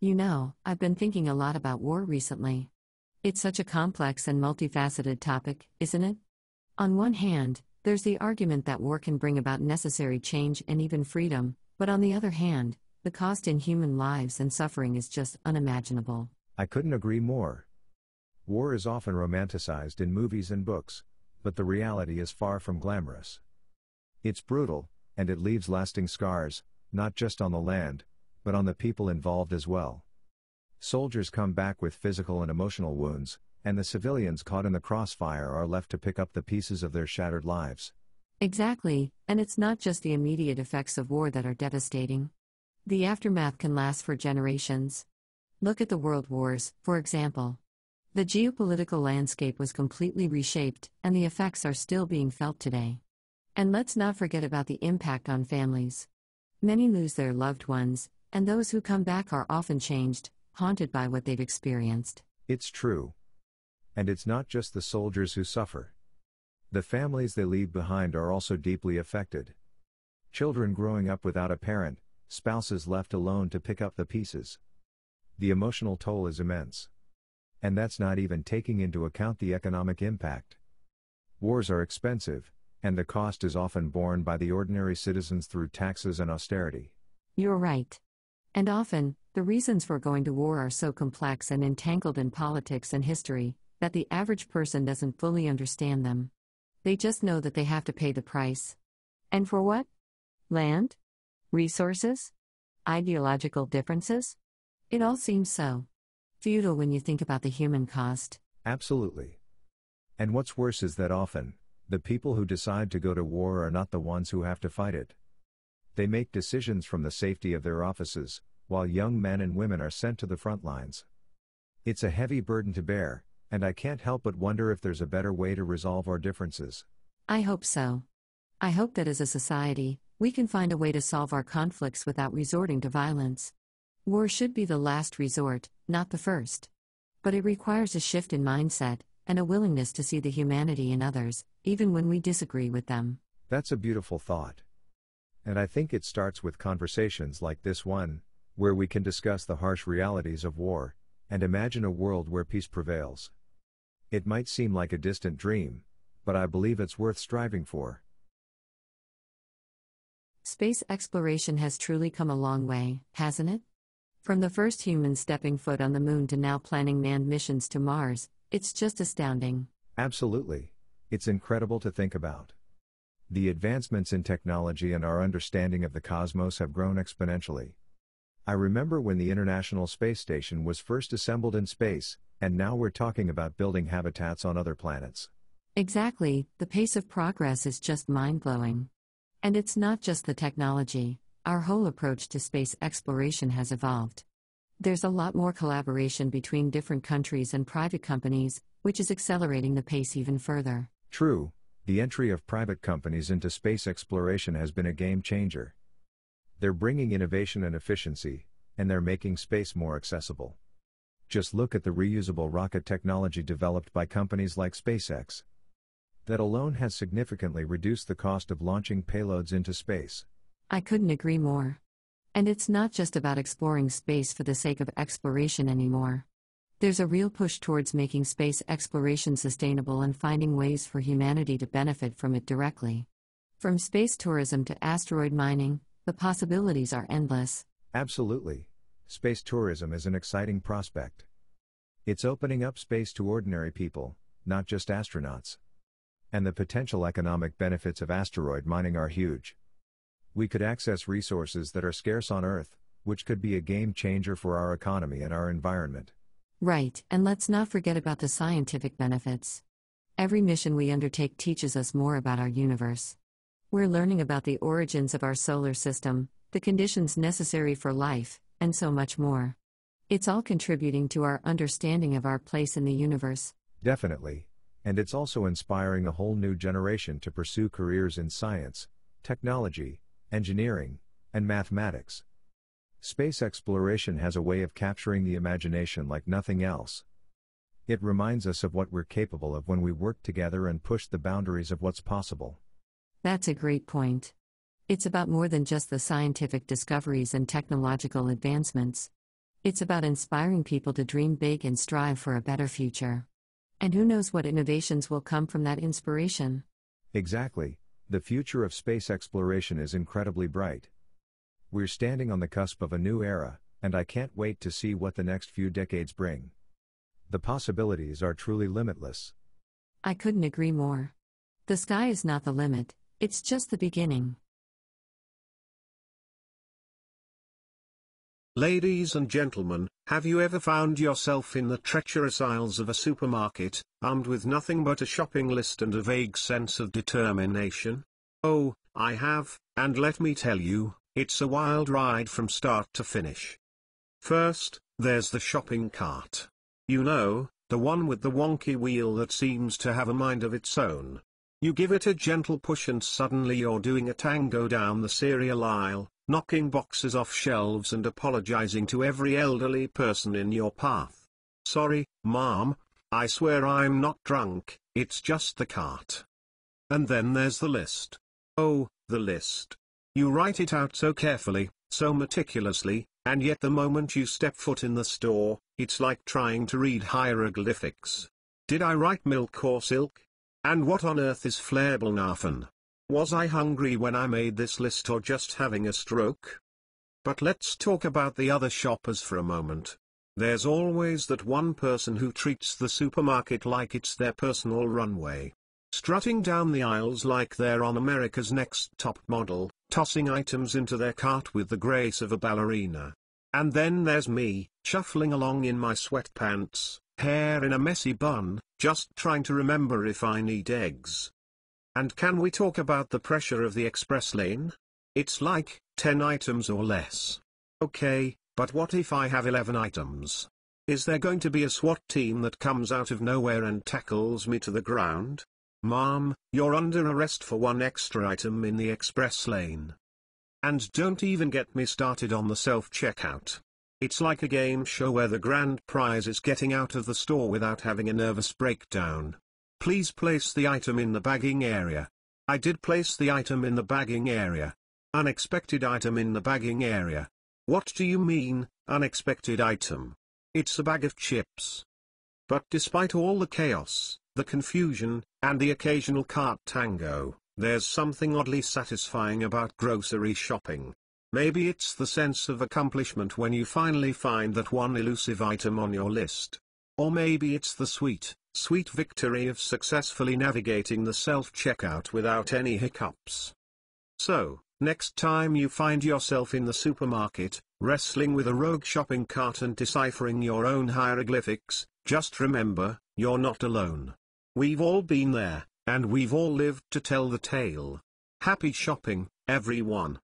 I've been thinking a lot about war recently. It's such a complex and multifaceted topic, isn't it? On one hand, there's the argument that war can bring about necessary change and even freedom, but on the other hand, the cost in human lives and suffering is just unimaginable. I couldn't agree more. War is often romanticized in movies and books, but the reality is far from glamorous. It's brutal, and it leaves lasting scars, not just on the land, but on the people involved as well. Soldiers come back with physical and emotional wounds, and the civilians caught in the crossfire are left to pick up the pieces of their shattered lives. Exactly, and it's not just the immediate effects of war that are devastating. The aftermath can last for generations. Look at the world wars, for example. The geopolitical landscape was completely reshaped, and the effects are still being felt today. And let's not forget about the impact on families. Many lose their loved ones, and those who come back are often changed, haunted by what they've experienced. It's true. And it's not just the soldiers who suffer. The families they leave behind are also deeply affected. Children growing up without a parent, spouses left alone to pick up the pieces. The emotional toll is immense. And that's not even taking into account the economic impact. Wars are expensive, and the cost is often borne by the ordinary citizens through taxes and austerity. You're right. And often, the reasons for going to war are so complex and entangled in politics and history, that the average person doesn't fully understand them. They just know that they have to pay the price. And for what? Land? Resources? Ideological differences? It all seems so futile when you think about the human cost. Absolutely. And what's worse is that often, the people who decide to go to war are not the ones who have to fight it. They make decisions from the safety of their offices, while young men and women are sent to the front lines. It's a heavy burden to bear, and I can't help but wonder if there's a better way to resolve our differences. I hope so. I hope that as a society, we can find a way to solve our conflicts without resorting to violence. War should be the last resort, not the first. But it requires a shift in mindset, and a willingness to see the humanity in others, even when we disagree with them. That's a beautiful thought. And I think it starts with conversations like this one, where we can discuss the harsh realities of war, and imagine a world where peace prevails. It might seem like a distant dream, but I believe it's worth striving for. Space exploration has truly come a long way, hasn't it? From the first humans stepping foot on the moon to now planning manned missions to Mars, it's just astounding. Absolutely. It's incredible to think about. The advancements in technology and our understanding of the cosmos have grown exponentially. I remember when the International Space Station was first assembled in space, and now we're talking about building habitats on other planets. Exactly, the pace of progress is just mind-blowing. And it's not just the technology, our whole approach to space exploration has evolved. There's a lot more collaboration between different countries and private companies, which is accelerating the pace even further. True, the entry of private companies into space exploration has been a game changer. They're bringing innovation and efficiency, and they're making space more accessible. Just look at the reusable rocket technology developed by companies like SpaceX. That alone has significantly reduced the cost of launching payloads into space. I couldn't agree more. And it's not just about exploring space for the sake of exploration anymore. There's a real push towards making space exploration sustainable and finding ways for humanity to benefit from it directly. From space tourism to asteroid mining, the possibilities are endless. Absolutely. Space tourism is an exciting prospect. It's opening up space to ordinary people, not just astronauts. And the potential economic benefits of asteroid mining are huge. We could access resources that are scarce on Earth, which could be a game changer for our economy and our environment. Right, and let's not forget about the scientific benefits. Every mission we undertake teaches us more about our universe. We're learning about the origins of our solar system, the conditions necessary for life, and so much more. It's all contributing to our understanding of our place in the universe. Definitely. And it's also inspiring a whole new generation to pursue careers in science, technology, engineering, and mathematics. Space exploration has a way of capturing the imagination like nothing else. It reminds us of what we're capable of when we work together and push the boundaries of what's possible. That's a great point. It's about more than just the scientific discoveries and technological advancements. It's about inspiring people to dream big and strive for a better future. And who knows what innovations will come from that inspiration? Exactly, the future of space exploration is incredibly bright. We're standing on the cusp of a new era, and I can't wait to see what the next few decades bring. The possibilities are truly limitless. I couldn't agree more. The sky is not the limit, it's just the beginning. Ladies and gentlemen, have you ever found yourself in the treacherous aisles of a supermarket, armed with nothing but a shopping list and a vague sense of determination? Oh, I have, and let me tell you, it's a wild ride from start to finish. First, there's the shopping cart. You know, the one with the wonky wheel that seems to have a mind of its own. You give it a gentle push and suddenly you're doing a tango down the cereal aisle, knocking boxes off shelves and apologizing to every elderly person in your path. Sorry, Mom, I swear I'm not drunk, it's just the cart. And then there's the list. Oh, the list. You write it out so carefully, so meticulously, and yet the moment you step foot in the store, it's like trying to read hieroglyphics. Did I write milk or silk? And what on earth is Flerbelnafen? Was I hungry when I made this list or just having a stroke? But let's talk about the other shoppers for a moment. There's always that one person who treats the supermarket like it's their personal runway. Strutting down the aisles like they're on America's Next Top Model, tossing items into their cart with the grace of a ballerina. And then there's me, shuffling along in my sweatpants, hair in a messy bun, just trying to remember if I need eggs. And can we talk about the pressure of the express lane? It's like 10 items or less. Okay, but what if I have 11 items? Is there going to be a SWAT team that comes out of nowhere and tackles me to the ground? Mom, you're under arrest for one extra item in the express lane. And don't even get me started on the self-checkout. It's like a game show where the grand prize is getting out of the store without having a nervous breakdown. Please place the item in the bagging area. I did place the item in the bagging area. Unexpected item in the bagging area. What do you mean, unexpected item? It's a bag of chips. But despite all the chaos, the confusion, and the occasional cart tango, there's something oddly satisfying about grocery shopping. Maybe it's the sense of accomplishment when you finally find that one elusive item on your list. Or maybe it's the sweet victory of successfully navigating the self-checkout without any hiccups. So, next time you find yourself in the supermarket, wrestling with a rogue shopping cart and deciphering your own hieroglyphics, just remember, you're not alone. We've all been there, and we've all lived to tell the tale. Happy shopping, everyone.